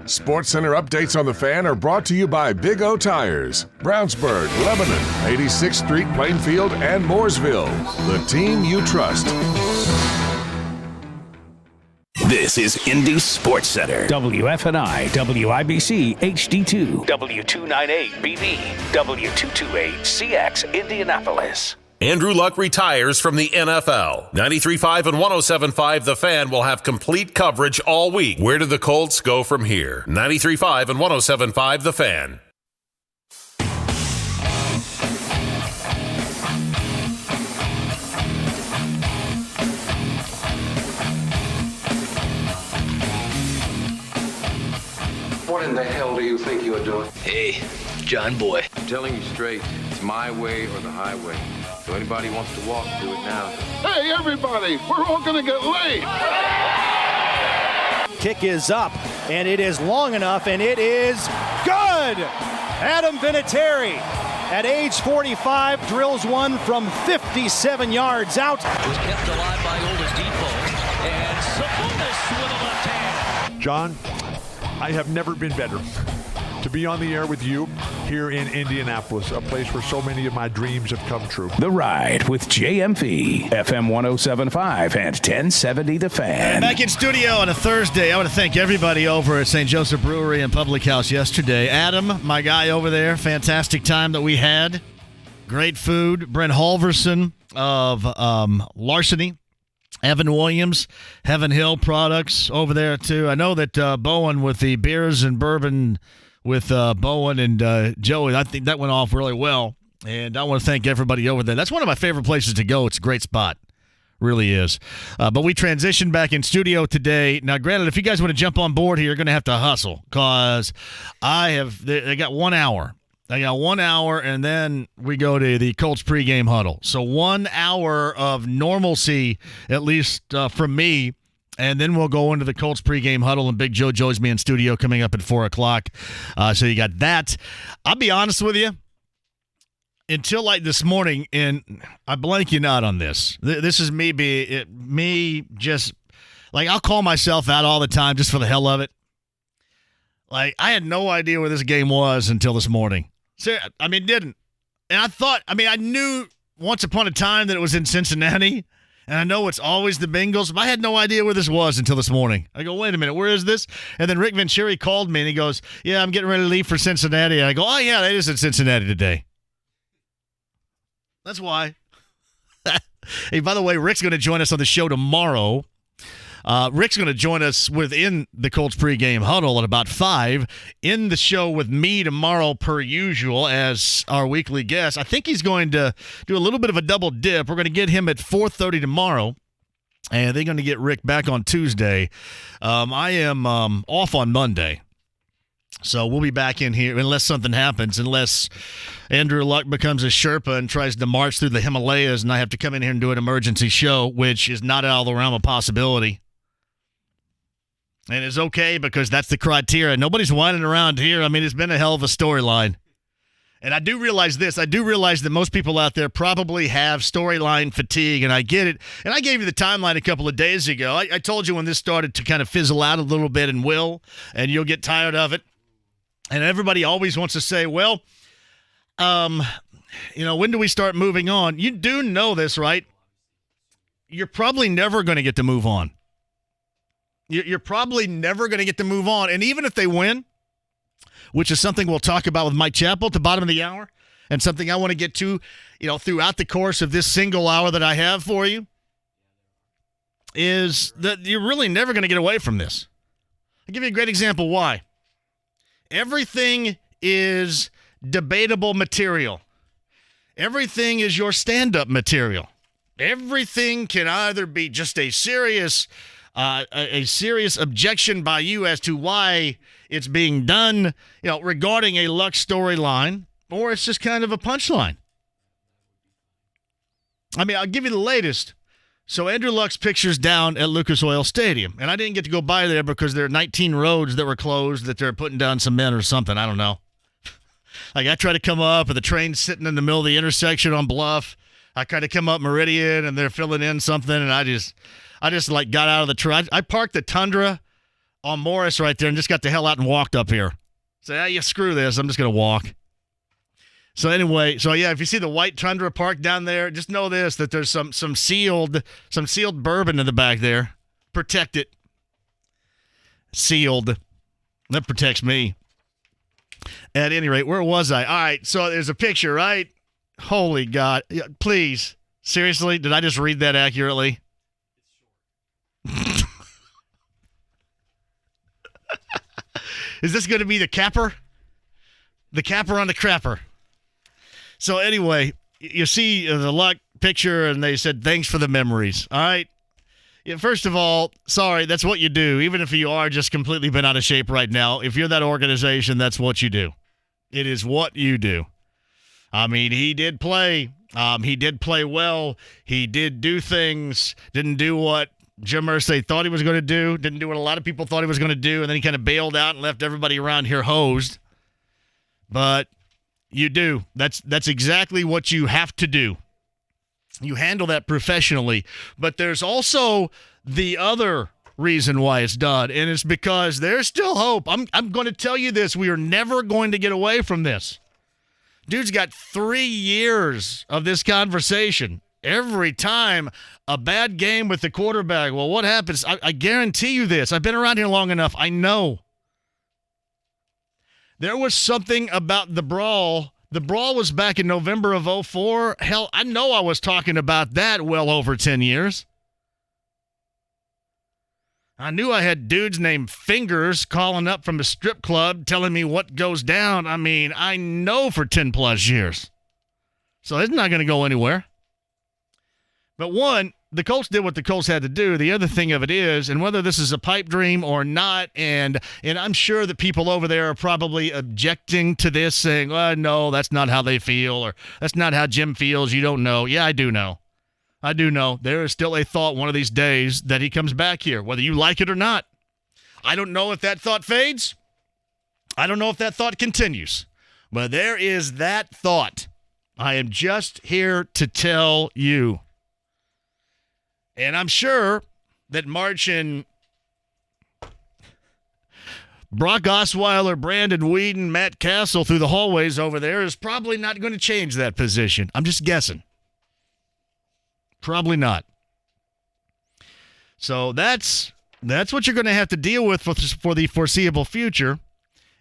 SportsCenter updates on the Fan are brought to you by Big O Tires, Brownsburg, Lebanon, 86th Street, Plainfield, and Mooresville. The team you trust. This is Indy Sports Center. WFNI, WIBC HD2, W298BB, W228CX, Indianapolis. Andrew Luck retires from the NFL. 93.5 and 107.5 The Fan will have complete coverage all week. Where do the Colts go from here? 93.5 and 107.5 The Fan. What in the hell do you think you're doing? Hey, John Boy. I'm telling you straight, it's my way or the highway. So anybody wants to walk, do it now. Hey, everybody, we're all gonna get laid. Kick is up, and it is long enough, and it is good. Adam Vinatieri, at age 45, drills one from 57 yards out. Was kept alive by Oladipo, and Sabonis with a left hand. John, I have never been better to be on the air with you here in Indianapolis, a place where so many of my dreams have come true. The Ride with JMV, FM 107.5 and 1070 The Fan. Back in studio on a Thursday. I want to thank everybody over at St. Joseph Brewery and Public House yesterday. Adam, my guy over there, fantastic time that we had. Great food. Brent Halverson of Larceny. Evan Williams, Heaven Hill Products over there, too. I know that Bowen with the beers and bourbon with Bowen and Joey, I think that went off really well. And I want to thank everybody over there. That's one of my favorite places to go. It's a great spot. Really is. But we transitioned back in studio today. Now, granted, if you guys want to jump on board here, you're going to have to hustle because they got 1 hour. I got 1 hour, and then we go to the Colts pregame huddle. So 1 hour of normalcy, at least from me, and then we'll go into the Colts pregame huddle, and Big Joe joins me in studio coming up at 4 o'clock. So you got that. I'll be honest with you. Until like this morning, and I blank you not on this. This is me just, like, I'll call myself out all the time just for the hell of it. Like, I had no idea where this game was until this morning. I mean, didn't. And I knew once upon a time that it was in Cincinnati, and I know it's always the Bengals, but I had no idea where this was until this morning. I go, wait a minute, where is this? And then Rick Venturi called me, and he goes, yeah, I'm getting ready to leave for Cincinnati. And I go, oh, yeah, that is in Cincinnati today. That's why. Hey, by the way, Rick's going to join us on the show tomorrow. Rick's going to join us within the Colts pregame huddle at about 5 in the show with me tomorrow per usual as our weekly guest. I think he's going to do a little bit of a double dip. We're going to get him at 4:30 tomorrow, and they're going to get Rick back on Tuesday. I am off on Monday. So we'll be back in here unless something happens, unless Andrew Luck becomes a Sherpa and tries to march through the Himalayas and I have to come in here and do an emergency show, which is not out of the realm of possibility. And it's okay because that's the criteria. Nobody's whining around here. I mean, it's been a hell of a storyline. And I do realize this. I do realize that most people out there probably have storyline fatigue, and I get it. And I gave you the timeline a couple of days ago. I told you when this started to kind of fizzle out a little bit and you'll get tired of it. And everybody always wants to say, well, when do we start moving on? You do know this, right? You're probably never going to get to move on. You're probably never going to get to move on. And even if they win, which is something we'll talk about with Mike Chappell at the bottom of the hour, and something I want to get to, throughout the course of this single hour that I have for you, is that you're really never going to get away from this. I'll give you a great example why. Everything is debatable material. Everything is your stand-up material. Everything can either be just a serious objection by you as to why it's being done, regarding a Luck storyline, or it's just kind of a punchline. I mean, I'll give you the latest. So Andrew Luck's picture's down at Lucas Oil Stadium, and I didn't get to go by there because there are 19 roads that were closed that they're putting down cement or something. I don't know. Like, I try to come up, and the train's sitting in the middle of the intersection on Bluff. I try to come up Meridian, and they're filling in something, and I just got out of the truck. I parked the Tundra on Morris right there and just got the hell out and walked up here. Say, yeah, screw this. I'm just going to walk. So anyway, if you see the white Tundra parked down there, just know this, that there's some sealed bourbon in the back there. Protect it. Sealed. That protects me. At any rate, where was I? All right, so there's a picture, right? Holy God. Please. Seriously, did I just read that accurately? Is this going to be the capper? The capper on the crapper. So anyway, you see the luck picture, and they said, thanks for the memories. All right? Yeah, first of all, sorry, that's what you do. Even if you are just completely bent out of shape right now, if you're that organization, that's what you do. It is what you do. I mean, he did play. He did play well. He did do things. Didn't do what Jim Irsay thought he was going to do. Didn't do what a lot of people thought he was going to do. And then he kind of bailed out and left everybody around here hosed. But you do. That's exactly what you have to do. You handle that professionally. But there's also the other reason why it's done, and it's because there's still hope. I'm going to tell you this. We are never going to get away from this. Dude's got 3 years of this conversation. Every time a bad game with the quarterback, well, what happens? I guarantee you this. I've been around here long enough. I know. There was something about the brawl. The brawl was back in November of 2004. Hell, I know I was talking about that well over 10 years. I knew I had dudes named Fingers calling up from a strip club telling me what goes down. I mean, I know for 10 plus years. So it's not going to go anywhere. But one, the Colts did what the Colts had to do. The other thing of it is, and whether this is a pipe dream or not, and I'm sure that people over there are probably objecting to this, saying, well, no, that's not how they feel, or that's not how Jim feels. You don't know. Yeah, I do know. I do know. There is still a thought one of these days that he comes back here, whether you like it or not. I don't know if that thought fades. I don't know if that thought continues. But there is that thought. I am just here to tell you. And I'm sure that marching Brock Osweiler, Brandon Whedon, Matt Castle through the hallways over there is probably not going to change that position. I'm just guessing. Probably not. So that's what you're going to have to deal with for the foreseeable future.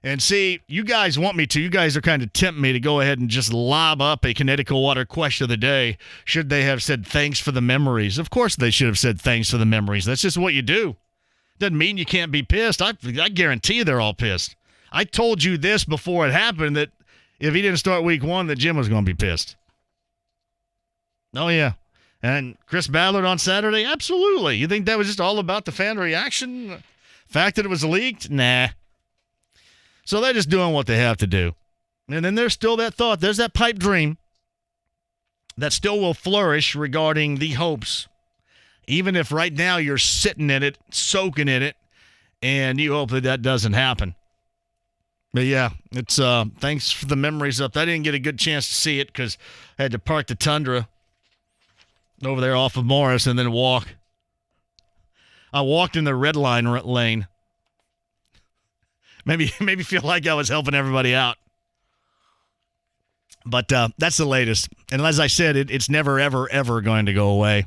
And see, you guys want me to. You guys are kind of tempting me to go ahead and just lob up a Connecticut Water question of the day. Should they have said thanks for the memories? Of course they should have said thanks for the memories. That's just what you do. Doesn't mean you can't be pissed. I guarantee you they're all pissed. I told you this before it happened, that if he didn't start week 1, that Jim was going to be pissed. Oh, yeah. And Chris Ballard on Saturday? Absolutely. You think that was just all about the fan reaction? Fact that it was leaked? Nah. So they're just doing what they have to do. And then there's still that thought. There's that pipe dream that still will flourish regarding the hopes. Even if right now you're sitting in it, soaking in it, and you hope that doesn't happen. But yeah, it's thanks for the memories up. I didn't get a good chance to see it because I had to park the Tundra over there off of Morris and then walk. I walked in the red line lane. Maybe feel like I was helping everybody out. But that's the latest. And as I said, it's never, ever, ever going to go away.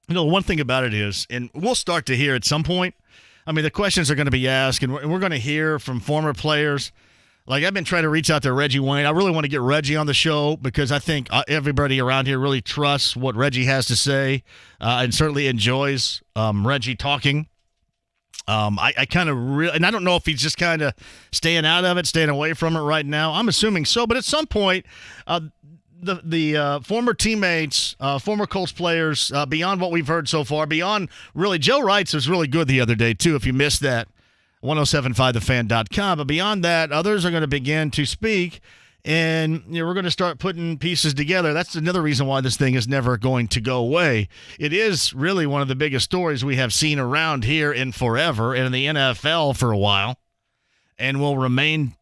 You know, one thing about it is, and we'll start to hear at some point, I mean, the questions are going to be asked, and we're going to hear from former players. Like, I've been trying to reach out to Reggie Wayne. I really want to get Reggie on the show because I think everybody around here really trusts what Reggie has to say and certainly enjoys Reggie talking. I kind of and I don't know if he's just kind of staying out of it, staying away from it right now. I'm assuming so, but at some point, the former teammates, former Colts players, beyond what we've heard so far, beyond really, Joe Wrights was really good the other day too. If you missed that, 1075thefan.com. But beyond that, others are going to begin to speak. And we're going to start putting pieces together. That's another reason why this thing is never going to go away. It is really one of the biggest stories we have seen around here in forever and in the NFL for a while, and will remain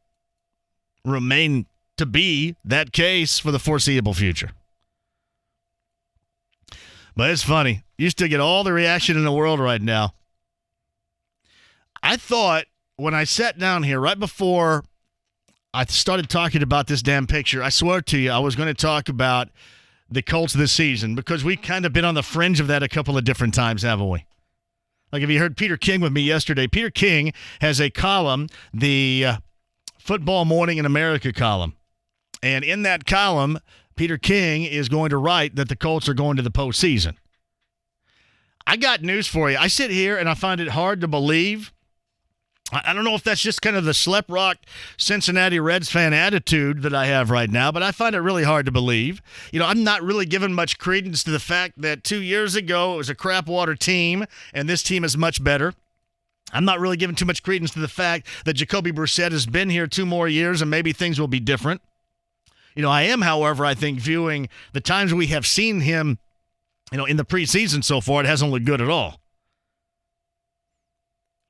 to be that case for the foreseeable future. But it's funny. You still get all the reaction in the world right now. I thought when I sat down here right before I started talking about this damn picture, I swear to you, I was going to talk about the Colts this season because we've kind of been on the fringe of that a couple of different times, haven't we? Like if you heard Peter King with me yesterday, Peter King has a column, the Football Morning in America column. And in that column, Peter King is going to write that the Colts are going to the postseason. I got news for you. I sit here and I find it hard to believe. I don't know if that's just kind of the Slep Rock Cincinnati Reds fan attitude that I have right now, but I find it really hard to believe. You know, I'm not really giving much credence to the fact that 2 years ago it was a crap water team and this team is much better. I'm not really giving too much credence to the fact that Jacoby Brissett has been here 2 more years and maybe things will be different. You know, I am, however, I think viewing the times we have seen him, you know, in the preseason so far, it hasn't looked good at all.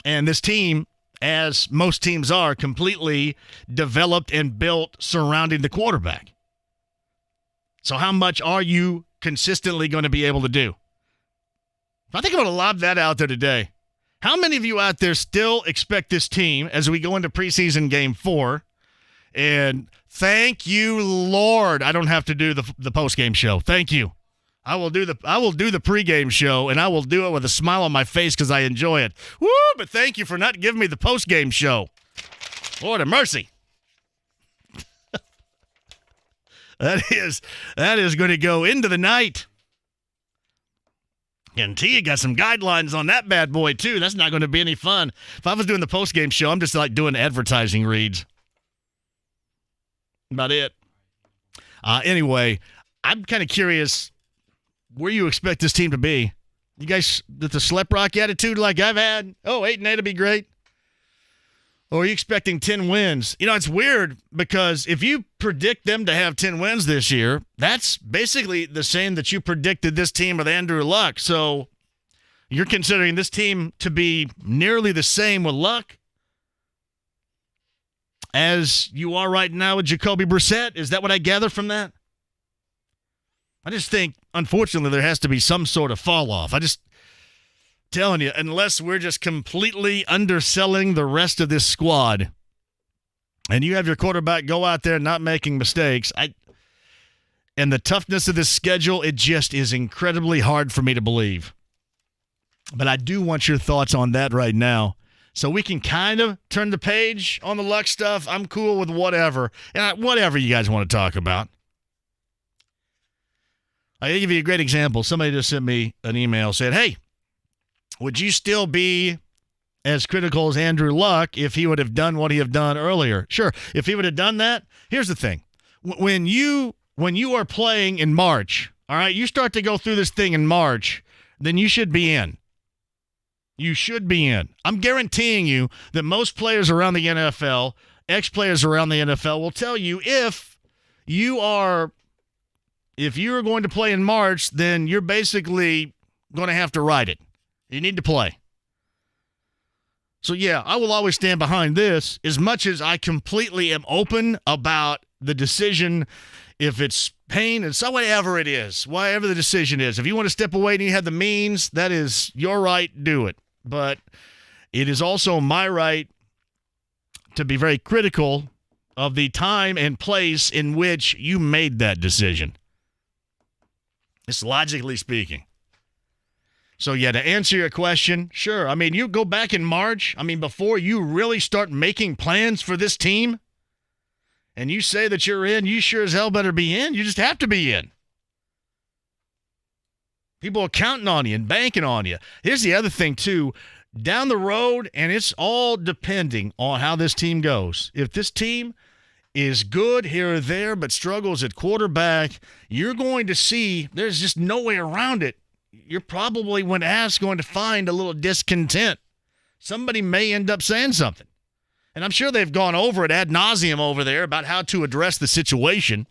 And this team, as most teams are, completely developed and built surrounding the quarterback. So how much are you consistently going to be able to do? I think I'm going to lob that out there today. How many of you out there still expect this team, as we go into preseason game 4, and thank you, Lord, I don't have to do the post-game show. Thank you. I will do the pregame show, and I will do it with a smile on my face because I enjoy it. Woo! But thank you for not giving me the postgame show. Lord have mercy. That is going to go into the night. And T got some guidelines on that bad boy too. That's not going to be any fun. If I was doing the postgame show, I'm just like doing advertising reads. About it. Anyway, I'm kind of curious where you expect this team to be. You guys with the Slep Rock attitude like I've had? Oh, 8-8 would be great. Or are you expecting 10 wins? You know, it's weird because if you predict them to have 10 wins this year, that's basically the same that you predicted this team with Andrew Luck. So you're considering this team to be nearly the same with Luck as you are right now with Jacoby Brissett. Is that what I gather from that? I just think, unfortunately, there has to be some sort of fall off. I just telling you, unless we're just completely underselling the rest of this squad and you have your quarterback go out there not making mistakes, and the toughness of this schedule, it just is incredibly hard for me to believe. But I do want your thoughts on that right now. So we can kind of turn the page on the Luck stuff. I'm cool with whatever. And whatever you guys want to talk about. I'll give you a great example. Somebody just sent me an email, said, hey, would you still be as critical as Andrew Luck if he would have done what he have done earlier? Sure. If he would have done that, here's the thing. When you are playing in March, all right, you start to go through this thing in March, then you should be in. You should be in. I'm guaranteeing you that most players around the NFL, ex-players around the NFL will tell you if you're going to play in March, then you're basically going to have to ride it. You need to play. So, yeah, I will always stand behind this as much as I completely am open about the decision, if it's pain and so whatever it is, whatever the decision is. If you want to step away and you have the means, that is your right, do it. But it is also my right to be very critical of the time and place in which you made that decision. It's logically speaking. So, yeah, to answer your question, sure. I mean, you go back in March, before you really start making plans for this team, and you say that you're in, you sure as hell better be in. You just have to be in. People are counting on you and banking on you. Here's the other thing, too. Down the road, and it's all depending on how this team goes. If this team is good here or there but struggles at quarterback, you're going to see there's just no way around it. You're probably, when asked, going to find a little discontent. Somebody may end up saying something. And I'm sure they've gone over it ad nauseum over there about how to address the situation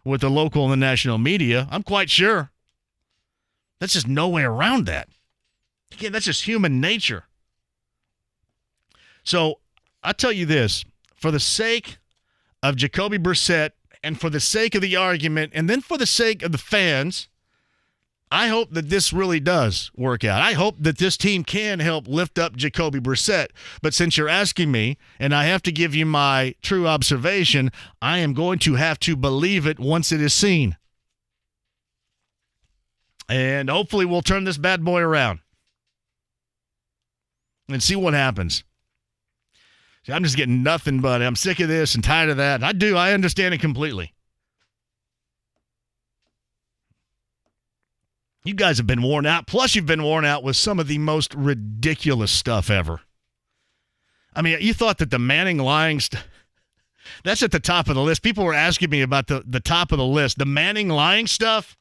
with the local and the national media. I'm quite sure. That's just no way around that. Again, that's just human nature. So I'll tell you this, for the sake of Jacoby Brissett and for the sake of the argument and then for the sake of the fans, I hope that this really does work out. I hope that this team can help lift up Jacoby Brissett. But since you're asking me, and I have to give you my true observation, I am going to have to believe it once it is seen. And hopefully we'll turn this bad boy around and see what happens. See, I'm just getting nothing but I'm sick of this and tired of that. I understand it completely. You guys have been worn out. Plus, you've been worn out with some of the most ridiculous stuff ever. I mean, you thought that the Manning lying that's at the top of the list. People were asking me about the top of the list. The Manning lying stuff.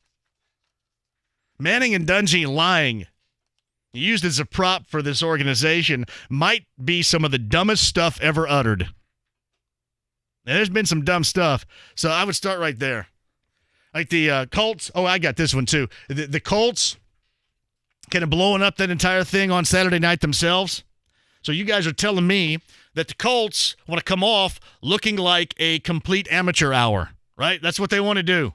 Manning and Dungy lying, used as a prop for this organization, might be some of the dumbest stuff ever uttered. And there's been some dumb stuff. So I would start right there. Like the Colts. Oh, I got this one too. The Colts kind of blowing up that entire thing on Saturday night themselves. So you guys are telling me that the Colts want to come off looking like a complete amateur hour, right? That's what they want to do.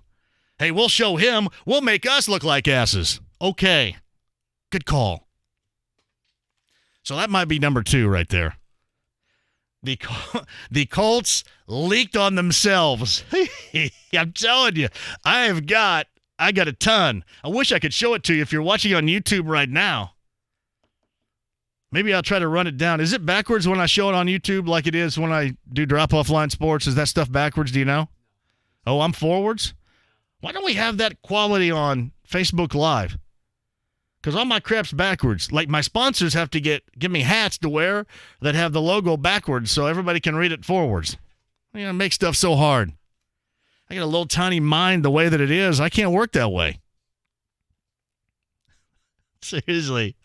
Hey, we'll show him. We'll make us look like asses. Okay. Good call. So that might be number 2 right there. The Colts leaked on themselves. I'm telling you, I got a ton. I wish I could show it to you if you're watching on YouTube right now. Maybe I'll try to run it down. Is it backwards when I show it on YouTube like it is when I do Drop-Off Line Sports? Is that stuff backwards? Do you know? Oh, I'm forwards? Why don't we have that quality on Facebook Live? Because all my crap's backwards. Like my sponsors have to give me hats to wear that have the logo backwards so everybody can read it forwards. Make stuff so hard. I got a little tiny mind the way that it is. I can't work that way. Seriously.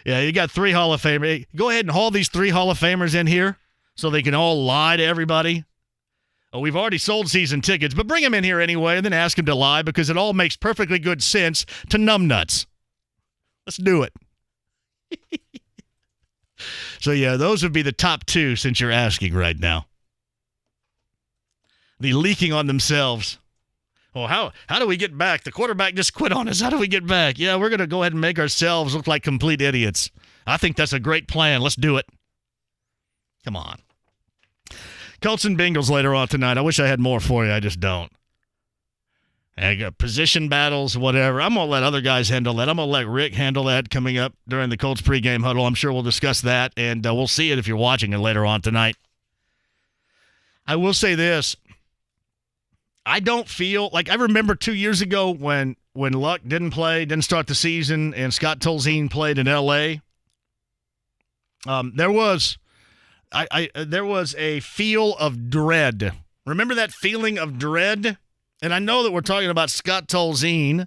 Yeah, you got 3 Hall of Famers. Go ahead and haul these 3 Hall of Famers in here so they can all lie to everybody. Oh, we've already sold season tickets, but bring them in here anyway and then ask them to lie because it all makes perfectly good sense to numbnuts. Let's do it. So, yeah, those would be the top 2 since you're asking right now. The leaking on themselves. Well, how do we get back? The quarterback just quit on us. How do we get back? Yeah, we're going to go ahead and make ourselves look like complete idiots. I think that's a great plan. Let's do it. Come on. Colts and Bengals later on tonight. I wish I had more for you. I just don't. I got position battles, whatever. I'm going to let other guys handle that. I'm going to let Rick handle that coming up during the Colts pregame huddle. I'm sure we'll discuss that, and we'll see it if you're watching it later on tonight. I will say this. I don't feel like I remember 2 years ago when Luck didn't start the season, and Scott Tolzien played in L.A. There was a feel of dread. Remember that feeling of dread? And I know that we're talking about Scott Tolzien,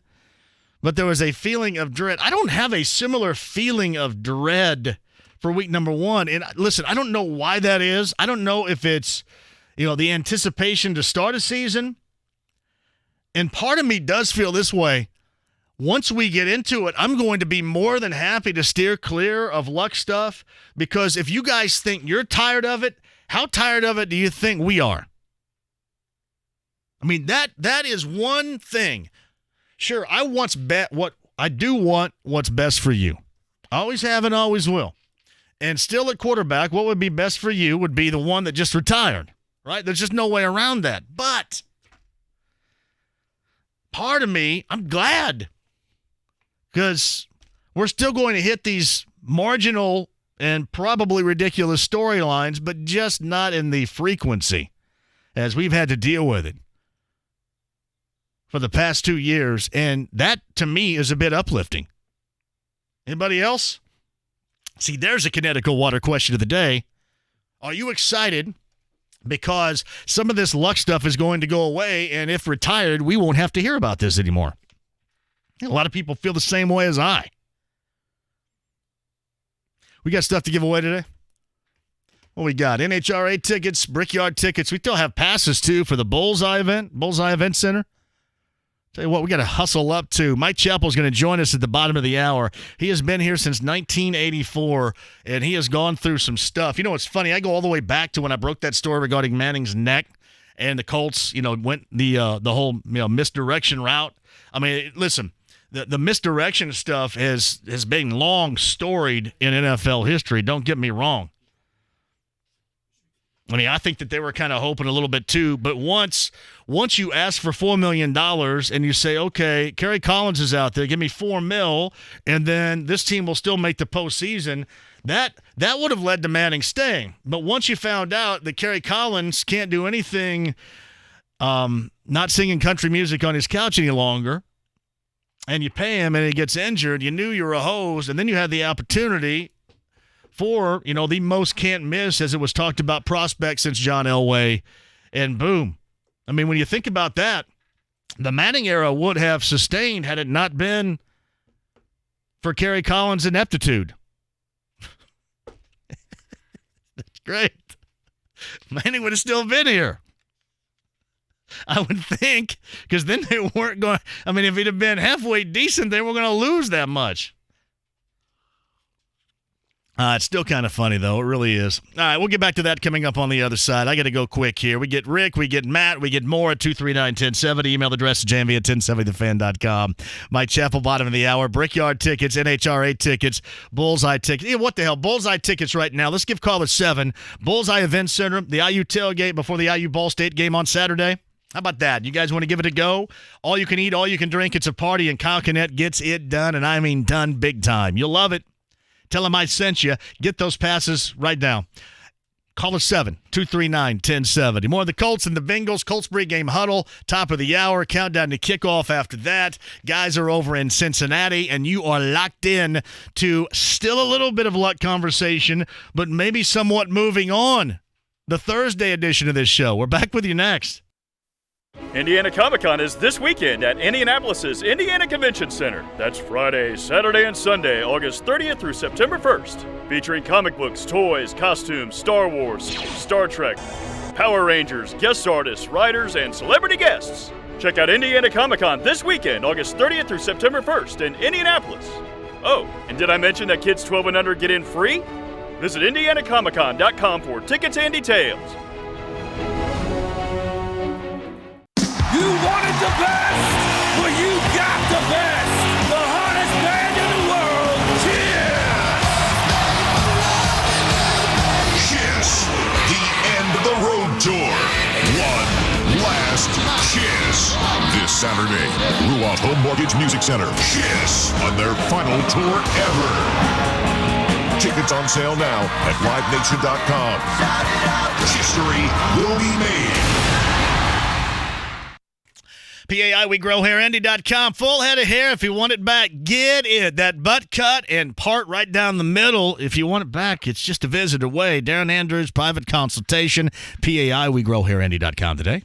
but there was a feeling of dread. I don't have a similar feeling of dread for week number 1. And listen, I don't know why that is. I don't know if it's, the anticipation to start a season. And part of me does feel this way. Once we get into it, I'm going to be more than happy to steer clear of Luck stuff because if you guys think you're tired of it, how tired of it do you think we are? I mean, that is one thing. Sure, I do want what's best for you. Always have and always will. And still at quarterback, what would be best for you would be the one that just retired, right? There's just no way around that. But part of me, I'm glad because we're still going to hit these marginal and probably ridiculous storylines, but just not in the frequency as we've had to deal with it for the past 2 years, and that, to me, is a bit uplifting. Anybody else? See, there's a Connecticut water question of the day. Are you excited because some of this Luck stuff is going to go away, and if retired, we won't have to hear about this anymore? A lot of people feel the same way as I. We got stuff to give away today. What we got? NHRA tickets, Brickyard tickets. We still have passes, too, for the Bullseye Event Center. Tell you what, we got to hustle up to. Mike Chappell's going to join us at the bottom of the hour. He has been here since 1984, and he has gone through some stuff. You know what's funny? I go all the way back to when I broke that story regarding Manning's neck, and the Colts, went the whole misdirection route. I mean, listen, the misdirection stuff has been long storied in NFL history. Don't get me wrong. I mean, I think that they were kind of hoping a little bit too, but once you ask for $4 million and you say, okay, Kerry Collins is out there, give me $4 million, and then this team will still make the postseason, that would have led to Manning staying. But once you found out that Kerry Collins can't do anything, not singing country music on his couch any longer, and you pay him and he gets injured, you knew you were a hose, and then you had the opportunity for, the most can't miss, as it was talked about, prospect since John Elway, and boom. I mean, when you think about that, the Manning era would have sustained had it not been for Kerry Collins' ineptitude. That's great. Manning would have still been here, I would think, because then they weren't going – I mean, if he'd have been halfway decent, they were going to lose that much. It's still kind of funny, though. It really is. All right, we'll get back to that coming up on the other side. I got to go quick here. We get Rick, we get Matt, we get more at 239-1070. Email address is JMV at 1070thefan.com. Mike Chappell, bottom of the hour. Brickyard tickets, NHRA tickets, Bullseye tickets. Yeah, what the hell? Bullseye tickets right now. Let's give caller 7. Bullseye Event Center, the IU tailgate before the IU Ball State game on Saturday. How about that? You guys want to give it a go? All you can eat, all you can drink. It's a party, and Kyle Kinnett gets it done, and I mean done big time. You'll love it. Tell them I sent you. Get those passes right now. Call us 7-239-1070. More of the Colts and the Bengals. Colts pregame huddle, top of the hour. Countdown to kickoff after that. Guys are over in Cincinnati, and you are locked in to still a little bit of luck conversation, but maybe somewhat moving on. The Thursday edition of this show. We're back with you next. Indiana Comic-Con is this weekend at Indianapolis's Indiana Convention Center. That's Friday, Saturday, and Sunday, August 30th through September 1st. Featuring comic books, toys, costumes, Star Wars, Star Trek, Power Rangers, guest artists, writers, and celebrity guests. Check out Indiana Comic-Con this weekend, August 30th through September 1st in Indianapolis. Oh, and did I mention that kids 12 and under get in free? Visit IndianaComicCon.com for tickets and details. You wanted the best? Well, you got the best. The hottest band in the world. Kiss. Kiss, the end of the road tour. One last kiss. This Saturday, Ruoff Home Mortgage Music Center. Kiss on their final tour ever. Tickets on sale now at livenation.com. History will be made. PAI, we grow hair, Indy.com. Full head of hair. If you want it back, get it. That butt cut and part right down the middle. If you want it back, it's just a visit away. Darren Andrews, private consultation. PAI, we grow hair, Indy.com today.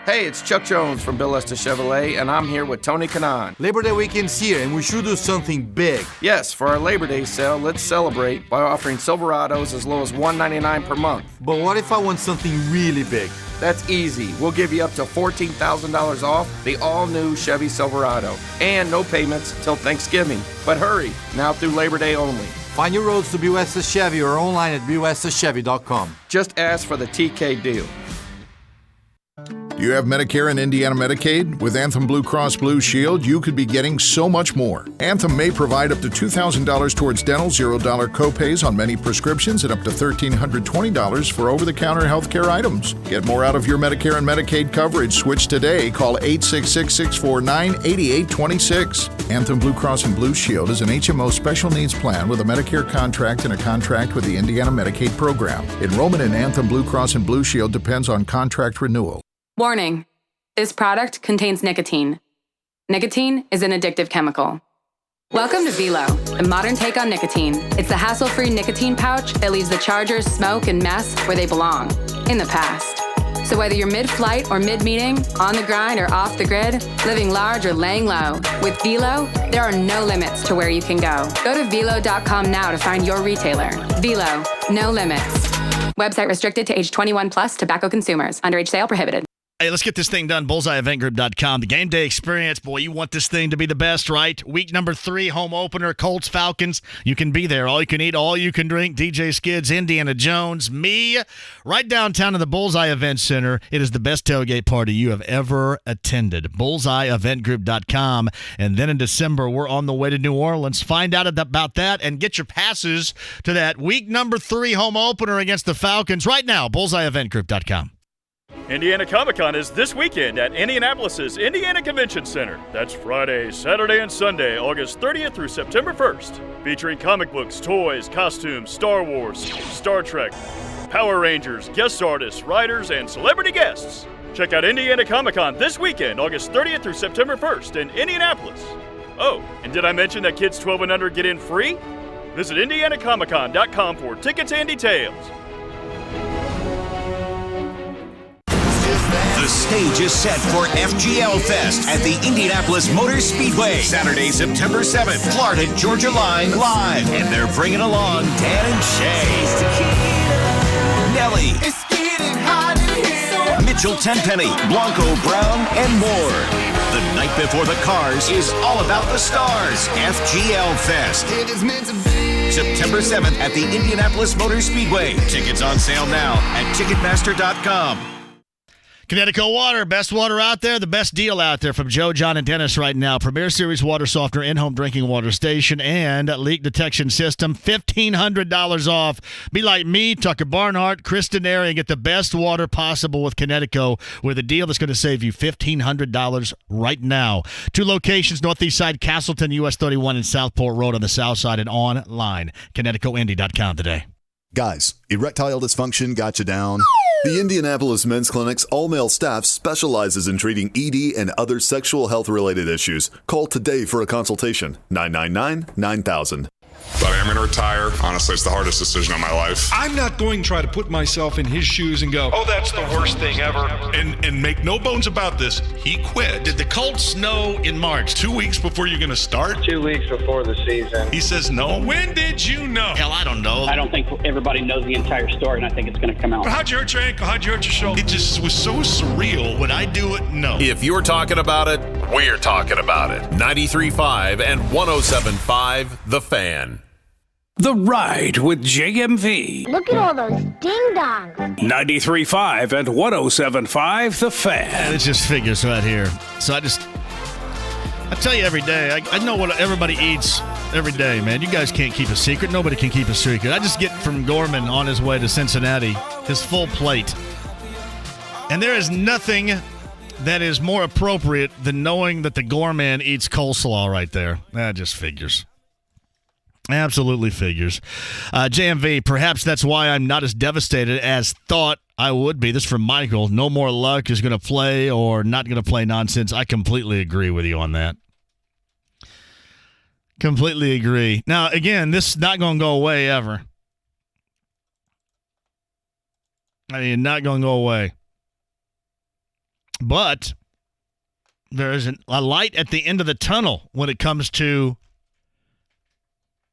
Hey, it's Chuck Jones from Bill Estes Chevrolet, and I'm here with Tony Kanaan. Labor Day weekend's here, and we should do something big. Yes, for our Labor Day sale, let's celebrate by offering Silverados as low as $199 per month. But what if I want something really big? That's easy. We'll give you up to $14,000 off the all-new Chevy Silverado. And no payments till Thanksgiving. But hurry, now through Labor Day only. Find your roads to Bill Estes Chevy or online at BillEstesChevy.com. Just ask for the TK deal. Do you have Medicare and Indiana Medicaid? With Anthem Blue Cross Blue Shield, you could be getting so much more. Anthem may provide up to $2,000 towards dental, $0 copays on many prescriptions, and up to $1,320 for over-the-counter healthcare items. Get more out of your Medicare and Medicaid coverage. Switch today. Call 866-649-8826. Anthem Blue Cross and Blue Shield is an HMO special needs plan with a Medicare contract and a contract with the Indiana Medicaid program. Enrollment in Anthem Blue Cross and Blue Shield depends on contract renewal. Warning, this product contains nicotine. Nicotine is an addictive chemical. Welcome to Velo, a modern take on nicotine. It's the hassle-free nicotine pouch that leaves the chargers, smoke, and mess where they belong, in the past. So whether you're mid-flight or mid-meeting, on the grind or off the grid, living large or laying low, with Velo, there are no limits to where you can go. Go to Velo.com now to find your retailer. Velo, no limits. Website restricted to age 21 plus, tobacco consumers. Underage sale prohibited. Hey, let's get this thing done. BullseyeEventGroup.com. The game day experience. Boy, you want this thing to be the best, right? Week number 3, home opener, Colts, Falcons. You can be there. All you can eat, all you can drink. DJ Skids, Indiana Jones, me. Right downtown in the Bullseye Event Center. It is the best tailgate party you have ever attended. BullseyeEventGroup.com. And then in December, we're on the way to New Orleans. Find out about that and get your passes to that week number 3 home opener against the Falcons right now. BullseyeEventGroup.com. Indiana Comic-Con is this weekend at Indianapolis's Indiana Convention Center. That's Friday, Saturday, and Sunday, August 30th through September 1st. Featuring comic books, toys, costumes, Star Wars, Star Trek, Power Rangers, guest artists, writers, and celebrity guests. Check out Indiana Comic-Con this weekend, August 30th through September 1st in Indianapolis. Oh, and did I mention that kids 12 and under get in free? Visit IndianaComicCon.com for tickets and details. The stage is set for FGL Fest at the Indianapolis Motor Speedway. Saturday, September 7th, Florida Georgia Line live. And they're bringing along Dan and Shay, Nelly, Mitchell Tenpenny, Blanco Brown, and more. The night before the cars is all about the stars. FGL Fest. It is meant to be. September 7th at the Indianapolis Motor Speedway. Tickets on sale now at Ticketmaster.com. Connecticut Water, best water out there, the best deal out there from Joe, John, and Dennis right now. Premier Series water softener, in-home drinking water station, and leak detection system, $1,500 off. Be like me, Tucker Barnhart, Kristen Airy, and get the best water possible with Connecticut with a deal that's going to save you $1,500 right now. 2 locations, northeast side, Castleton, US 31, and Southport Road on the south side, and online, ConnecticutIndy.com today. Guys, erectile dysfunction got you down? The Indianapolis Men's Clinic's all-male staff specializes in treating ED and other sexual health-related issues. Call today for a consultation, 999-9000. But I am going to retire. Honestly, it's the hardest decision of my life. I'm not going to try to put myself in his shoes and go, oh, that's the worst thing ever. And make no bones about this, he quit. Did the Colts know in March, 2 weeks before you're going to start? 2 weeks before the season. He says no. When did you know? Hell, I don't know. I don't think everybody knows the entire story, and I think it's going to come out. But how'd you hurt your ankle? How'd you hurt your shoulder? It just was so surreal. Would I do it? No. If you're talking about it, we're talking about it. 93.5 and 107.5 The Fan. The Ride with JMV. Look at all those ding-dongs. 93.5 and 107.5 The Fan. And it just figures right here. So I tell you every day, I know what everybody eats every day, man. You guys can't keep a secret. Nobody can keep a secret. I just get from Gorman on his way to Cincinnati his full plate. And there is nothing that is more appropriate than knowing that the Gorman eats coleslaw right there. That just figures. Absolutely figures. JMV, perhaps that's why I'm not as devastated as thought I would be. This from Michael. No more luck is going to play or not going to play nonsense. I completely agree with you on that. Completely agree. Now, again, this is not going to go away ever. I mean, not going to go away. But there is a light at the end of the tunnel when it comes to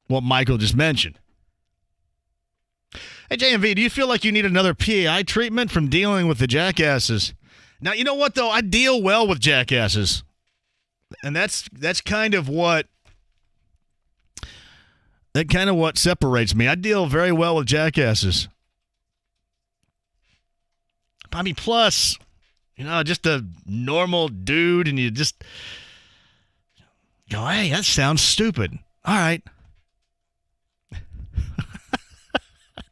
what Michael just mentioned. Hey, JMV, do you feel like you need another PAI treatment from dealing with the jackasses? Now, you know what, though? I deal well with jackasses. And that's kind of what separates me. I deal very well with jackasses. I mean, plus, just a normal dude, and you just go, hey, that sounds stupid. All right.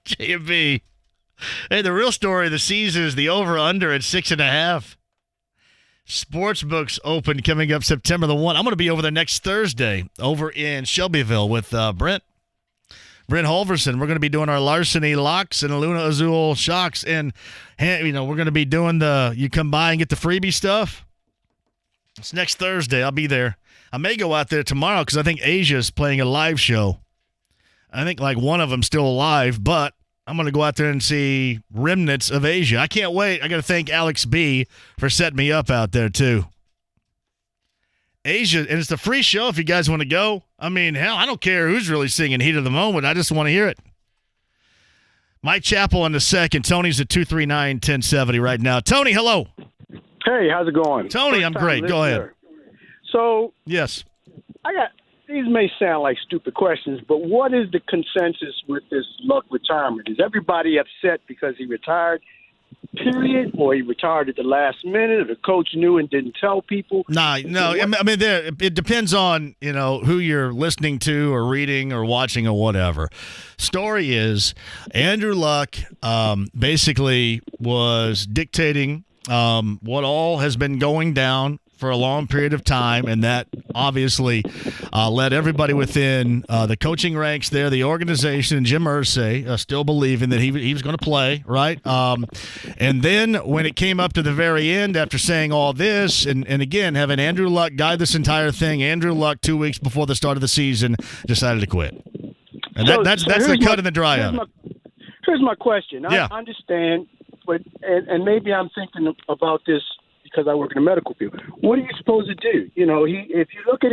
JMV. Hey, the real story of the season is the over-under at 6.5. Sportsbooks open coming up September the 1. I'm going to be over there next Thursday over in Shelbyville with Brent Holverson. We're going to be doing our Larceny Locks and Luna Azul Shocks. And, we're going to be doing you come by and get the freebie stuff. It's next Thursday. I'll be there. I may go out there tomorrow because I think Asia's playing a live show. I think one of them's still alive, but I'm going to go out there and see remnants of Asia. I can't wait. I got to thank Alex B. for setting me up out there, too. Asia, and it's a free show if you guys want to go. I mean, hell, I don't care who's really singing Heat of the Moment. I just want to hear it. Mike Chappell in the second. Tony's at 239-1070 right now. Tony, hello. Hey, how's it going? Tony, I'm great. Go ahead. So, yes, these may sound like stupid questions, but what is the consensus with this Luck retirement? Is everybody upset because he retired, period, or he retired at the last minute, or the coach knew and didn't tell people? No. I mean, it depends on who you're listening to or reading or watching or whatever. Story is Andrew Luck basically was dictating what all has been going down for a long period of time, and that obviously led everybody within the coaching ranks there, the organization, and Jim Irsay still believing that he was going to play, right? And then when it came up to the very end, after saying all this, and again, having Andrew Luck guide this entire thing, Andrew Luck 2 weeks before the start of the season decided to quit. And that's the cut in the dry of it. Here's my question. Yeah. I understand, but and maybe I'm thinking about this because I work in the medical field. What are you supposed to do? If you look at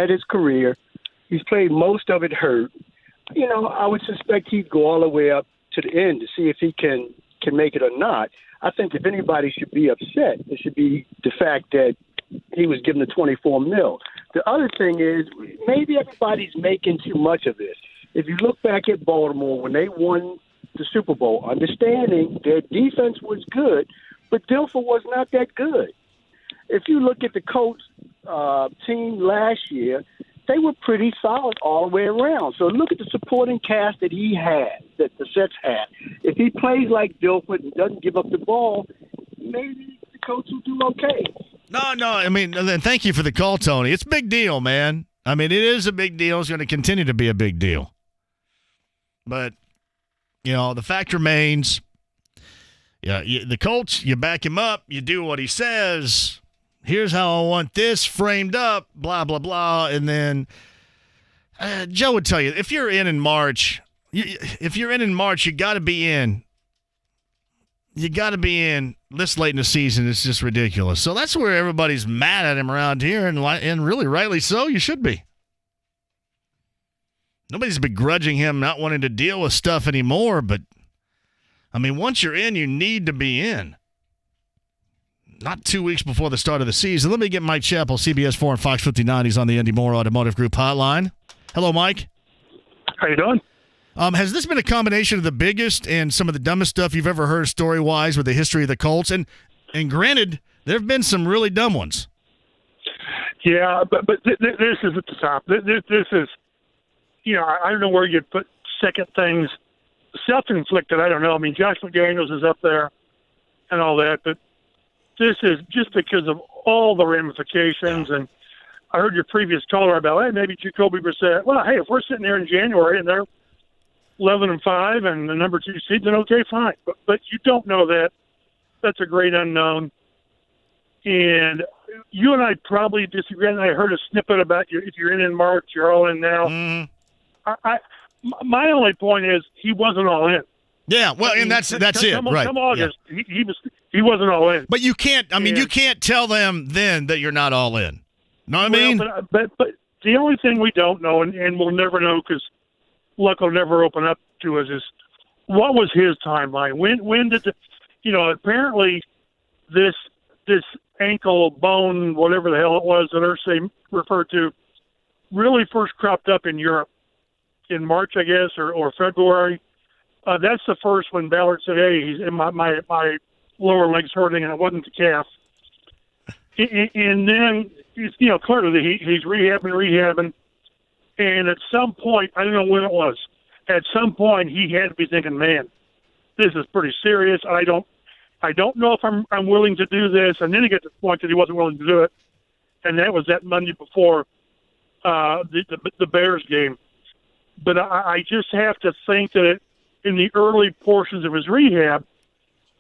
his career, he's played most of it hurt. I would suspect he'd go all the way up to the end to see if he can make it or not. I think if anybody should be upset, it should be the fact that he was given the $24 million. The other thing is maybe everybody's making too much of this. If you look back at Baltimore when they won the Super Bowl, understanding their defense was good, but Dilfer was not that good. If you look at the Colts team last year, they were pretty solid all the way around. So look at the supporting cast that he had, that the Sets had. If he plays like Dilfer and doesn't give up the ball, maybe the Colts will do okay. No. I mean, thank you for the call, Tony. It's a big deal, man. I mean, it is a big deal. It's going to continue to be a big deal. But, the fact remains, the Colts, you back him up, you do what he says. Here's how I want this framed up, blah, blah, blah. And then Joe would tell you, if you're in March, you got to be in. You got to be in this late in the season. It's just ridiculous. So that's where everybody's mad at him around here, and really rightly so. You should be. Nobody's begrudging him not wanting to deal with stuff anymore, but, I mean, once you're in, you need to be in. Not 2 weeks before the start of the season. Let me get Mike Chappell, CBS 4 and Fox 59. He's on the Andy Moore Automotive Group hotline. Hello, Mike. How you doing? Has this been a combination of the biggest and some of the dumbest stuff you've ever heard story-wise with the history of the Colts? And granted, there have been some really dumb ones. Yeah, but this is at the top. This is, I don't know where you'd put second things. Self-inflicted, I don't know. I mean, Josh McDaniels is up there and all that, but this is just because of all the ramifications. And I heard your previous caller about, hey, maybe Jacoby Brissett. Well, hey, if we're sitting there in January and they're 11-5 and the number 2 seed, then okay, fine. But you don't know that. That's a great unknown. And you and I probably disagree. And I heard a snippet about if you're in March, you're all in now. Mm-hmm. My only point is he wasn't all in. Yeah, well, and that's it, right? Come August, yeah. he wasn't all in. But you can't. I mean, you can't tell them then that you're not all in. Know what I mean? But the only thing we don't know, and we'll never know because Luck will never open up to us, is what was his timeline? When did apparently this ankle bone, whatever the hell it was that Irsay referred to, really first cropped up in Europe in March, I guess, or February. That's the first when Ballard said, hey, my lower leg's hurting, and it wasn't the calf. And then, clearly he's rehabbing. And at some point, I don't know when it was, at some point he had to be thinking, man, this is pretty serious. I don't know if I'm willing to do this. And then he got to the point that he wasn't willing to do it. And that was that Monday before the Bears game. But I just have to think that in the early portions of his rehab,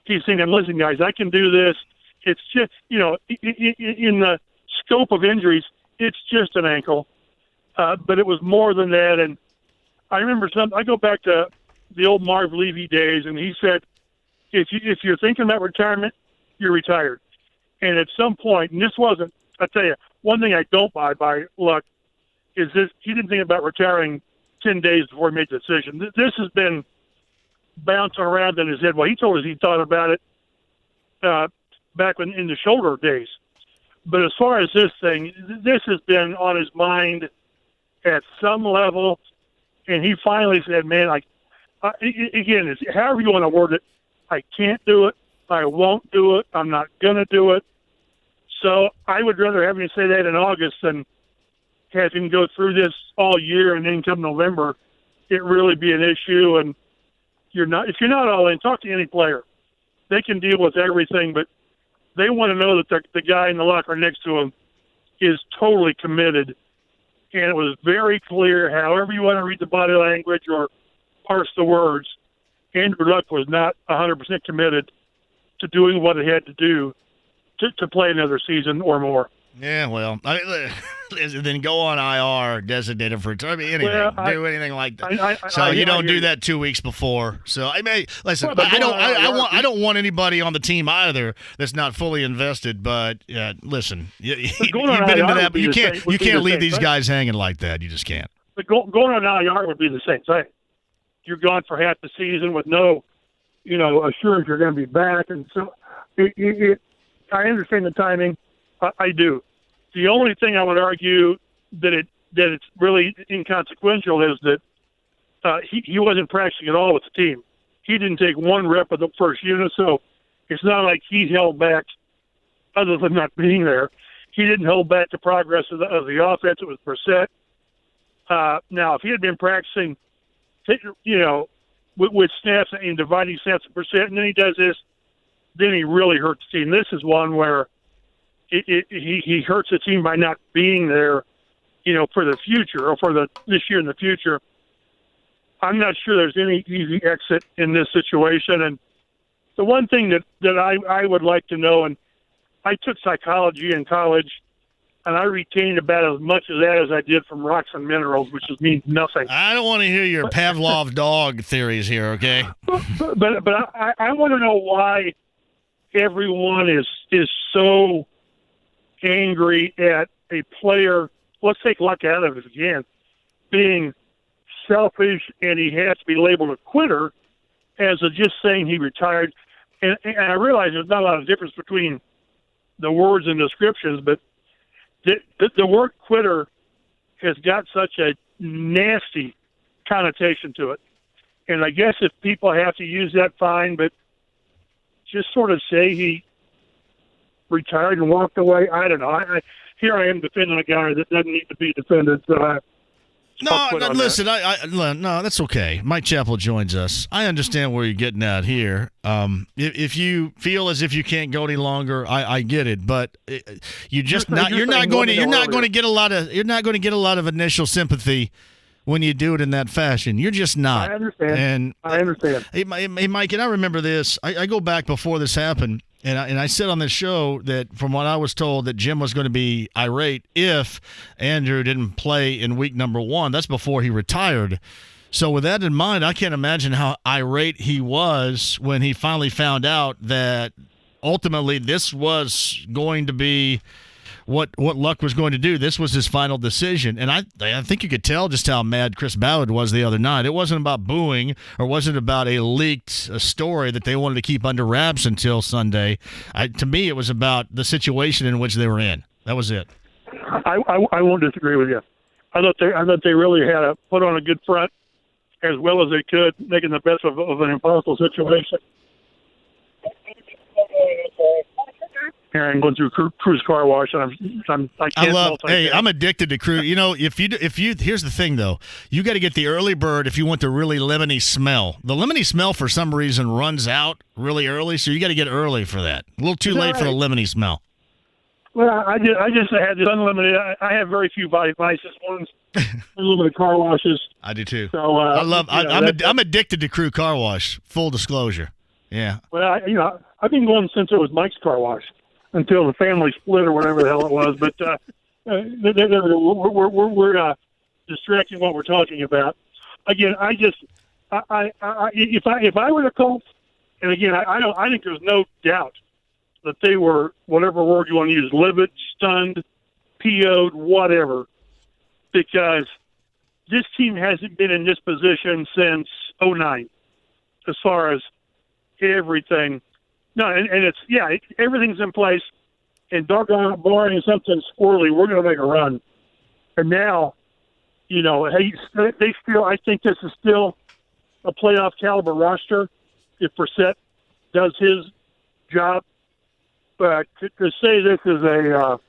he's thinking, listen, guys, I can do this. It's just, in the scope of injuries, it's just an ankle. But it was more than that. And I remember I go back to the old Marv Levy days, and he said, if you're thinking about retirement, you're retired. And at some point, and this wasn't, I tell you, one thing I don't buy by Luck is this: he didn't think about retiring 10 days before he made the decision. This has been bouncing around in his head. Well, he told us he thought about it back in the shoulder days. But as far as this thing, this has been on his mind at some level, and he finally said, man, again, it's however you want to word it, I can't do it, I won't do it, I'm not going to do it. So I would rather have him say that in August than have him go through this all year and then come November, it really be an issue. And if you're not all in, talk to any player. They can deal with everything, but they want to know that the guy in the locker next to him is totally committed. And it was very clear, however you want to read the body language or parse the words, Andrew Luck was not 100% committed to doing what he had to do to play another season or more. Yeah, well, then go on IR, designated for anything, do anything like that. You don't do that 2 weeks before. So I mean, listen, I don't want anybody on the team either that's not fully invested. But listen, you've been into that, but you can't leave these guys hanging like that. You just can't. But going on IR would be the same thing. You're gone for half the season with no, assurance you're going to be back, and so I understand the timing. I do. The only thing I would argue that it's really inconsequential is that he wasn't practicing at all with the team. He didn't take one rep of the first unit, so it's not like he held back other than not being there. He didn't hold back the progress of the offense. It was Brissett. Now, if he had been practicing, with snaps and dividing snaps with Brissett, and then he does this, then he really hurts the team. This is one where he hurts the team by not being there, for the future or for this year in the future. I'm not sure there's any easy exit in this situation. And the one thing that I would like to know, and I took psychology in college, and I retained about as much of that as I did from rocks and minerals, which means nothing. I don't want to hear your Pavlov dog theories here, okay? But I want to know why everyone is so angry at a player. Let's take Luck out of it again, being selfish, and he has to be labeled a quitter as of just saying he retired. And I realize there's not a lot of difference between the words and descriptions, but the word quitter has got such a nasty connotation to it. And I guess if people have to use that, fine, but just sort of say he retired and walked away. I don't know. Here I am defending a guy that doesn't need to be defended. So listen, no, that's okay. Mike Chappell joins us. I understand where you're getting at here. If you feel as if you can't go any longer, I get it. But you're not going to get a lot of initial sympathy when you do it in that fashion. You're just not. I understand. I understand. Hey, Mike, and I remember this. I go back before this happened, and I said on this show that from what I was told that Jim was going to be irate if Andrew didn't play in week number 1. That's before he retired. So with that in mind, I can't imagine how irate he was when he finally found out that ultimately this was going to be what Luck was going to do. This was his final decision. And I think you could tell just how mad Chris Ballard was the other night. It wasn't about booing or wasn't about a leaked story that they wanted to keep under wraps until Sunday. To me, it was about the situation in which they were in. That was it. I won't disagree with you. I thought they really had to put on a good front as well as they could, making the best of an impossible situation. And going through Cruise Car Wash, and I'm addicted to Cruise. If you here's the thing though, you got to get the early bird if you want the really lemony smell. The lemony smell for some reason runs out really early, so you got to get early for that. A little too late for the lemony smell. Well, I just had this unlimited. I have very few nicest ones. Unlimited car washes. I do too. So I'm addicted to Crew Car Wash. Full disclosure. Yeah. Well, I've been going since it was Mike's Car Wash until the family split or whatever the hell it was. But we're distracting what we're talking about. Again, if I were the Colts, and again, I think there's no doubt that they were, whatever word you want to use, livid, stunned, PO'd, whatever, because this team hasn't been in this position since 2009 as far as everything No, and it's everything's in place. And doggone it, barring something squirrely, we're going to make a run. And now, they still. I think this is still a playoff caliber roster if Brissett does his job. But to say this is a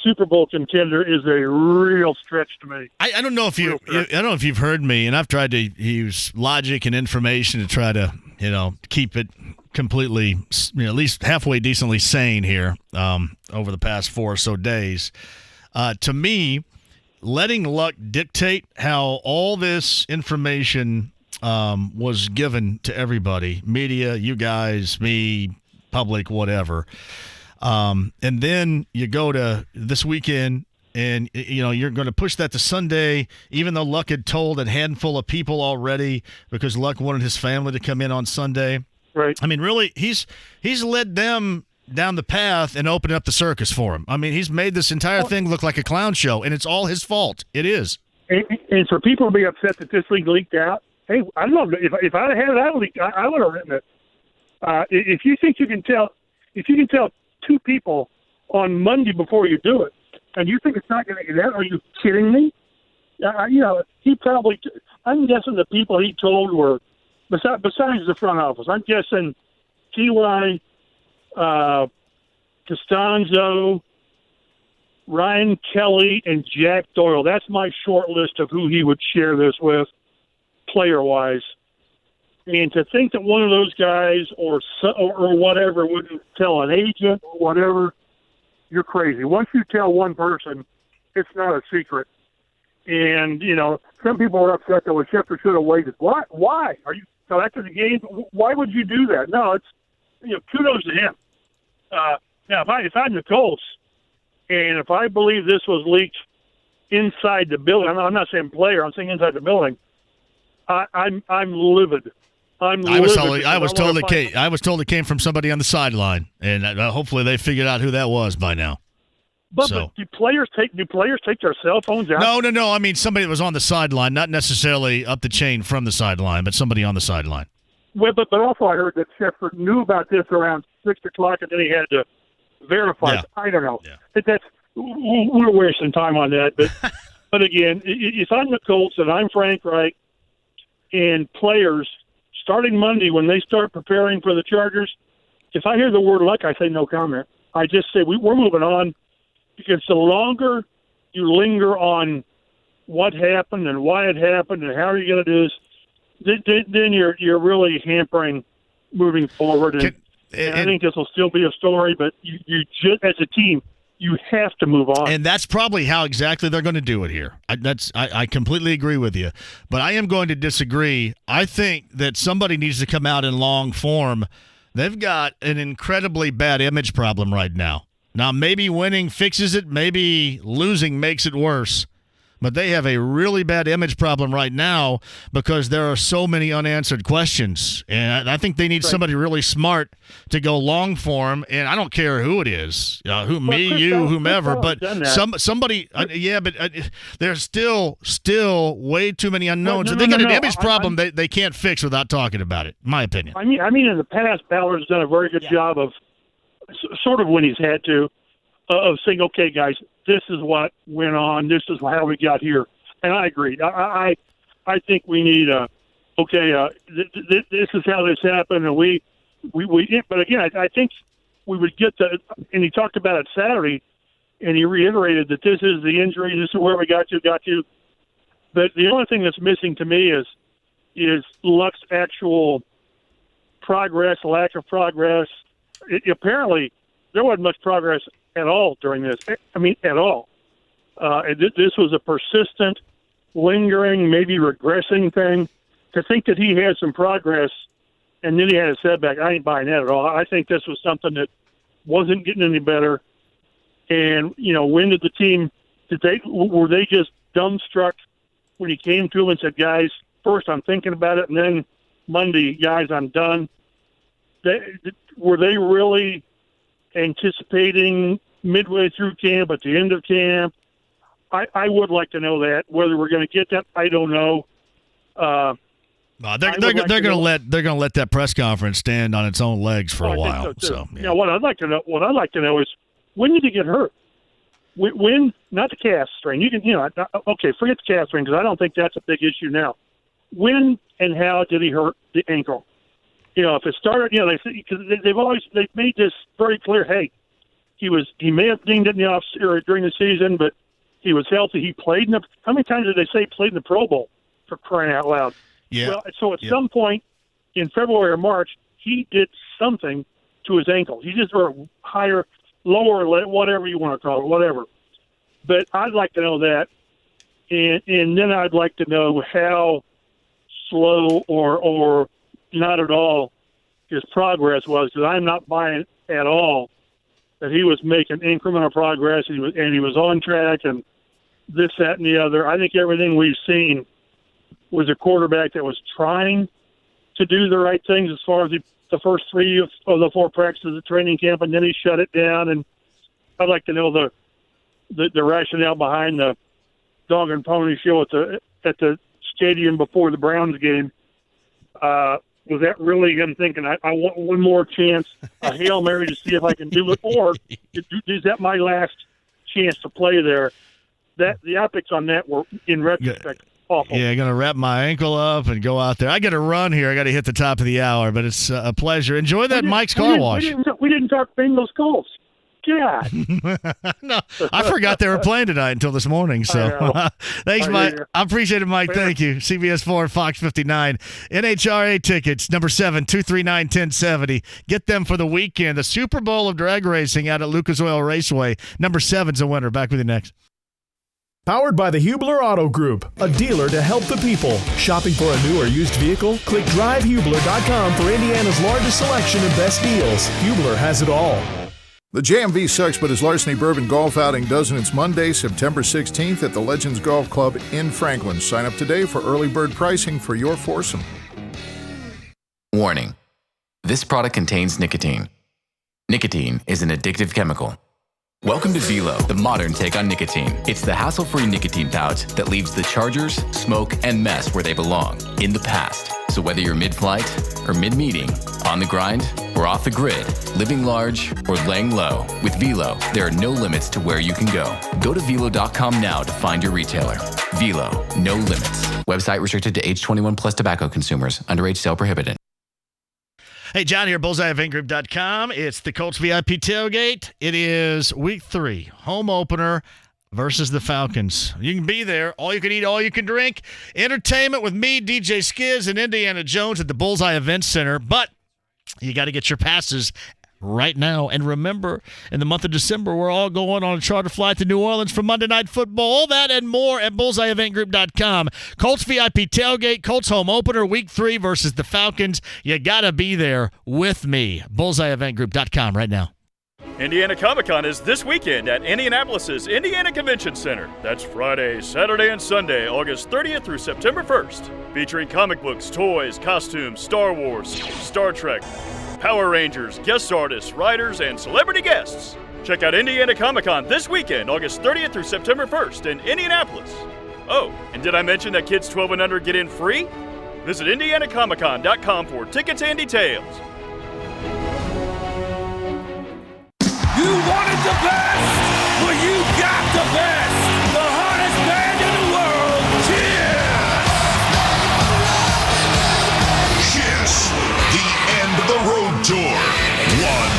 Super Bowl contender is a real stretch to me. I don't know if you've heard me, and I've tried to use logic and information to try to keep it completely, at least halfway decently sane here over the past 4 or so days. To me, letting luck dictate how all this information was given to everybody, media, you guys, me, public, whatever. And then you go to this weekend and, you're going to push that to Sunday, even though Luck had told a handful of people already because Luck wanted his family to come in on Sunday. Right. I mean, really, he's led them down the path and opened up the circus for him. I mean, he's made this entire thing look like a clown show, and it's all his fault. It is. And for people to be upset that this league leaked out, hey, I don't know. If I'd have had that leak, I would have written it. If you think you can tell 2 people on Monday before you do it, and you think it's not going to get out, are you kidding me? He probably. I'm guessing the people he told were besides the front office. I'm guessing T.Y., Costanzo, Ryan Kelly, and Jack Doyle. That's my short list of who he would share this with, player-wise. And to think that one of those guys or whatever wouldn't tell an agent or whatever, you're crazy. Once you tell one person, it's not a secret. And, some people are upset that Schefter should have waited. Why? Are you so after the game? Why would you do that? No, it's, kudos to him. Now, if I'm the Colts, and if I believe this was leaked inside the building, I'm not saying player, I'm saying inside the building, I'm livid. I was told it came from somebody on the sideline, and hopefully they figured out who that was by now. But do players take their cell phones out? No. I mean, somebody that was on the sideline, not necessarily up the chain from the sideline, but somebody on the sideline. Well, but also I heard that Schefter knew about this around 6 o'clock, and then he had to verify. Yeah. I don't know. Yeah. We're wasting time on that. But again, if I'm the Colts and I'm Frank Reich, and players starting Monday when they start preparing for the Chargers, if I hear the word luck, I say no comment. I just say we're moving on, because the longer you linger on what happened and why it happened and how are you going to do this, then you're really hampering moving forward. And I think this will still be a story, but you just, as a team, you have to move on. And that's probably how exactly they're going to do it here. I completely agree with you. But I am going to disagree. I think that somebody needs to come out in long form. They've got an incredibly bad image problem right now. Now, maybe winning fixes it. Maybe losing makes it worse. But they have a really bad image problem right now because there are so many unanswered questions. And I think they need somebody really smart to go long form. And I don't care who it is, whomever, but somebody. There's still way too many unknowns. They got an image problem they can't fix without talking about it, in my opinion. I mean, in the past, Ballard's done a very good job of sort of when he's had to, of saying, okay, guys, this is what went on. This is how we got here. And I agree. I think we need this is how this happened. And we but again, I think we would get the, and he talked about it Saturday, and he reiterated that this is the injury. This is where we got you. But the only thing that's missing to me is Luck's actual progress, lack of progress. Apparently, there wasn't much progress at all during this. I mean, at all. This was a persistent, lingering, maybe regressing thing. To think that he had some progress and then he had a setback, I ain't buying that at all. I think this was something that wasn't getting any better. And, when did the team, were they just dumbstruck when he came to him and said, guys, first I'm thinking about it, and then Monday, guys, I'm done? Were they really anticipating midway through camp, at the end of camp? I would like to know that. Whether we're going to get that, I don't know. They're going to let that press conference stand on its own legs for a while. So yeah. What I'd like to know is, when did he get hurt? When, not the calf strain. You can, okay, forget the calf strain because I don't think that's a big issue now. When and how did he hurt the ankle? If it started, they've made this very clear. Hey, he may have dinged it in the off or during the season, but he was healthy. He played how many times did they say he played in the Pro Bowl, for crying out loud? Yeah. Well, so at some point in February or March, he did something to his ankle. He just or higher, lower, whatever you want to call it, whatever. But I'd like to know that, and then I'd like to know how slow or not at all his progress was, because I'm not buying at all that he was making incremental progress and he was on track and this, that, and the other. I think everything we've seen was a quarterback that was trying to do the right things as far as the first 3 of the 4 practices at training camp, and then he shut it down. And I'd like to know the rationale behind the dog and pony show at the stadium before the Browns game. Was that really him thinking, I want one more chance, a Hail Mary to see if I can do it, or is that my last chance to play there? The optics on that were, in retrospect, awful. Yeah, going to wrap my ankle up and go out there. I got to run here. I got to hit the top of the hour, but it's a pleasure. Enjoy that Mike's Car Wash. We didn't talk Bengals Colts. God. No, I forgot they were playing tonight until this morning. So thanks, Mike. I appreciate it, Mike. Thank you. CBS 4 and Fox 59. NHRA tickets, number 7, 239-1070. Get them for the weekend. The Super Bowl of drag racing out at Lucas Oil Raceway. Number 7's a winner. Back with you next. Powered by the Hubler Auto Group, a dealer to help the people. Shopping for a new or used vehicle? Click drivehubler.com for Indiana's largest selection and best deals. Hubler has it all. The JMV Sucks But His Larceny Bourbon Golf Outing does, and it's Monday, September 16th at the Legends Golf Club in Franklin. Sign up today for early bird pricing for your foursome. Warning. This product contains nicotine. Nicotine is an addictive chemical. Welcome to Velo, the modern take on nicotine. It's the hassle-free nicotine pouch that leaves the chargers, smoke, and mess where they belong, in the past. So whether you're mid-flight or mid-meeting, on the grind or off the grid, living large or laying low, with Velo, there are no limits to where you can go. Go to Velo.com now to find your retailer. Velo, no limits. Website restricted to age 21 plus tobacco consumers. Underage sale prohibited. Hey, John here, BullseyeEventGroup.com. It's the Colts VIP tailgate. It is week 3, home opener versus the Falcons. You can be there. All you can eat, all you can drink. Entertainment with me, DJ Skiz, and Indiana Jones at the Bullseye Event Center. But you got to get your passes right now. And remember, in the month of December, we're all going on a charter flight to New Orleans for Monday Night Football. All that and more at BullseyeEventGroup.com. Colts VIP tailgate, Colts home opener, week 3 versus the Falcons. You got to be there with me. BullseyeEventGroup.com right now. Indiana Comic-Con is this weekend at Indianapolis's Indiana Convention Center. That's Friday, Saturday, and Sunday, August 30th through September 1st. Featuring comic books, toys, costumes, Star Wars, Star Trek, Power Rangers, guest artists, writers, and celebrity guests. Check out Indiana Comic-Con this weekend, August 30th through September 1st in Indianapolis. Oh, and did I mention that kids 12 and under get in free? Visit IndianaComicCon.com for tickets and details. You wanted the best? Well, you got the best. The hottest band in the world. Cheers! Kiss, the end of the road tour. One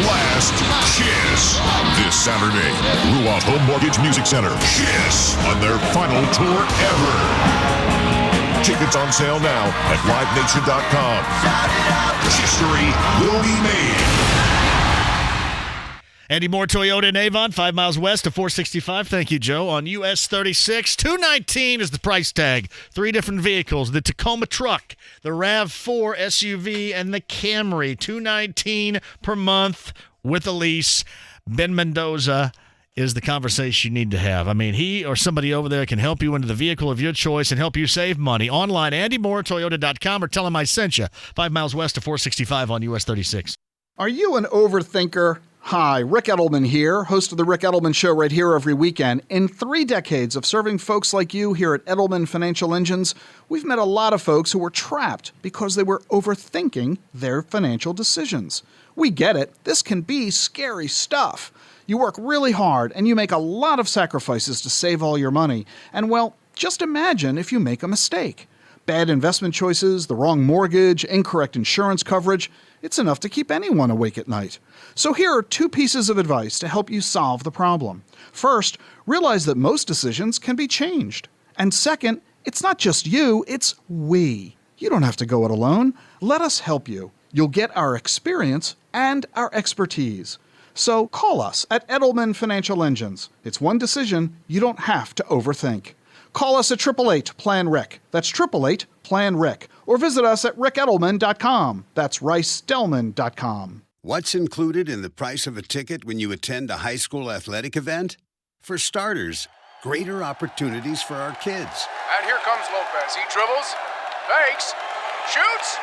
last kiss. This Saturday, Ruat Home Mortgage Music Center. Kiss on their final tour ever. Tickets on sale now at livenation.com. History will be made. Andy Moore Toyota in Avon, 5 miles west of 465. Thank you, Joe. On US 36, $219 is the price tag. 3 different vehicles: the Tacoma truck, the RAV4 SUV, and the Camry. $219 per month with a lease. Ben Mendoza is the conversation you need to have. I mean, he or somebody over there can help you into the vehicle of your choice and help you save money. Online, AndyMooreToyota.com, or tell him I sent you. 5 miles west of 465 on US 36. Are you an overthinker? Hi, Rick Edelman here, host of The Rick Edelman Show right here every weekend. In 3 decades of serving folks like you here at Edelman Financial Engines, we've met a lot of folks who were trapped because they were overthinking their financial decisions. We get it. This can be scary stuff. You work really hard and you make a lot of sacrifices to save all your money. And well, just imagine if you make a mistake. Bad investment choices, the wrong mortgage, incorrect insurance coverage. It's enough to keep anyone awake at night. So here are 2 pieces of advice to help you solve the problem. First, realize that most decisions can be changed. And second, it's not just you, it's we. You don't have to go it alone. Let us help you. You'll get our experience and our expertise. So call us at Edelman Financial Engines. It's one decision you don't have to overthink. Call us at 888-PLAN-RIC. That's 888-PLAN-RIC. Or visit us at rickedelman.com. That's ricedelman.com. What's included in the price of a ticket when you attend a high school athletic event? For starters, greater opportunities for our kids. And here comes Lopez. He dribbles, fakes, shoots,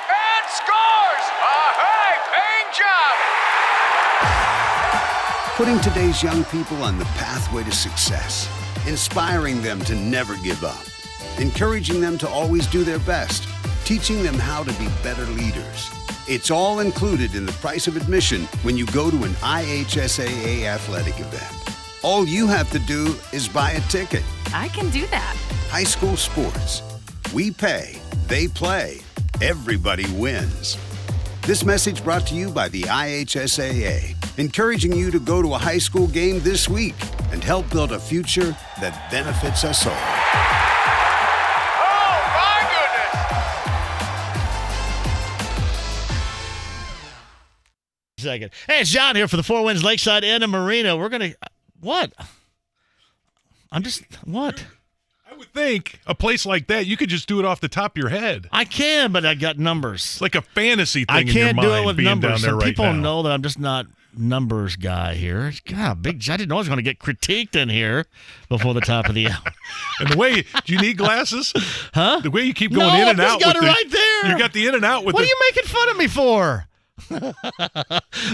and scores! A high-paying job! Putting today's young people on the pathway to success. Inspiring them to never give up. Encouraging them to always do their best. Teaching them how to be better leaders. It's all included in the price of admission when you go to an IHSAA athletic event. All you have to do is buy a ticket. I can do that. High school sports. We pay, they play, everybody wins. This message brought to you by the IHSAA, encouraging you to go to a high school game this week and help build a future that benefits us all. Oh, my goodness! Second. Hey, it's John here for the Four Winds Lakeside Inn and Marina. We're going to... What? What? I would think a place like that, you could just do it off the top of your head. I can, but I got numbers. It's like a fantasy thing I in your can't mind do it with being numbers. down there Some right people now. know that I'm just not numbers guy here. God, I didn't know I was going to get critiqued in here before the top of the hour. And the way, do you need glasses? Huh? The way you keep going in and out. I got it right there. You got the in and out with What are you making fun of me for?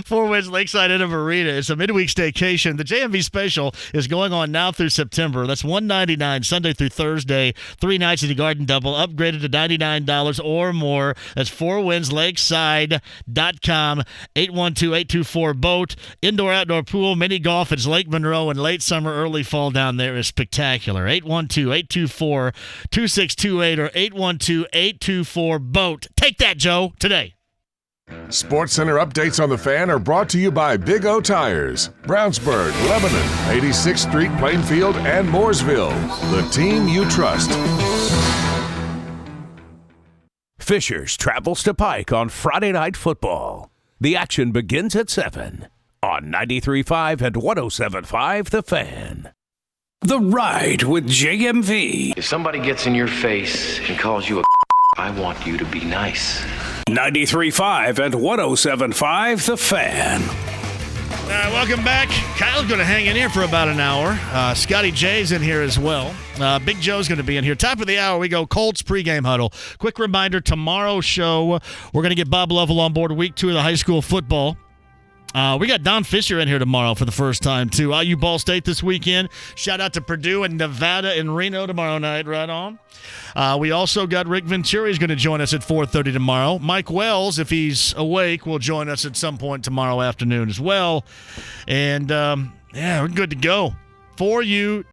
Four Winds Lakeside Inn and Marina. It's a midweek staycation. The JMV special is going on now through September. That's $199 Sunday through Thursday. 3 nights in the Garden Double, upgraded to $99 or more. That's fourwindslakeside.com. 812-824-BOAT. Indoor-outdoor pool, mini golf. It's Lake Monroe in late summer, early fall down there is spectacular. 812-824-2628 or 812-824-BOAT. Take that, Joe, today. Sports Center updates on the Fan are brought to you by Big O Tires, Brownsburg, Lebanon, 86th Street, Plainfield, and Mooresville. The team you trust. Fishers travels to Pike on Friday Night Football. The action begins at 7 on 93.5 and 107.5 The Fan. The Ride with JMV. If somebody gets in your face and calls you a I want you to be nice. 93.5 and 107.5 The Fan. Welcome back. Kyle's going to hang in here for about an hour. Scotty J's in here as well. Big Joe's going to be in here. Top of the hour, we go Colts pregame huddle. Quick reminder, tomorrow's show, we're going to get Bob Lovell on board week 2 of the high school football. We got Don Fisher in here tomorrow for the first time, too. IU Ball State this weekend. Shout out to Purdue and Nevada and Reno tomorrow night. Right on. We also got Rick Venturi is going to join us at 4:30 tomorrow. Mike Wells, if he's awake, will join us at some point tomorrow afternoon as well. And, we're good to go for you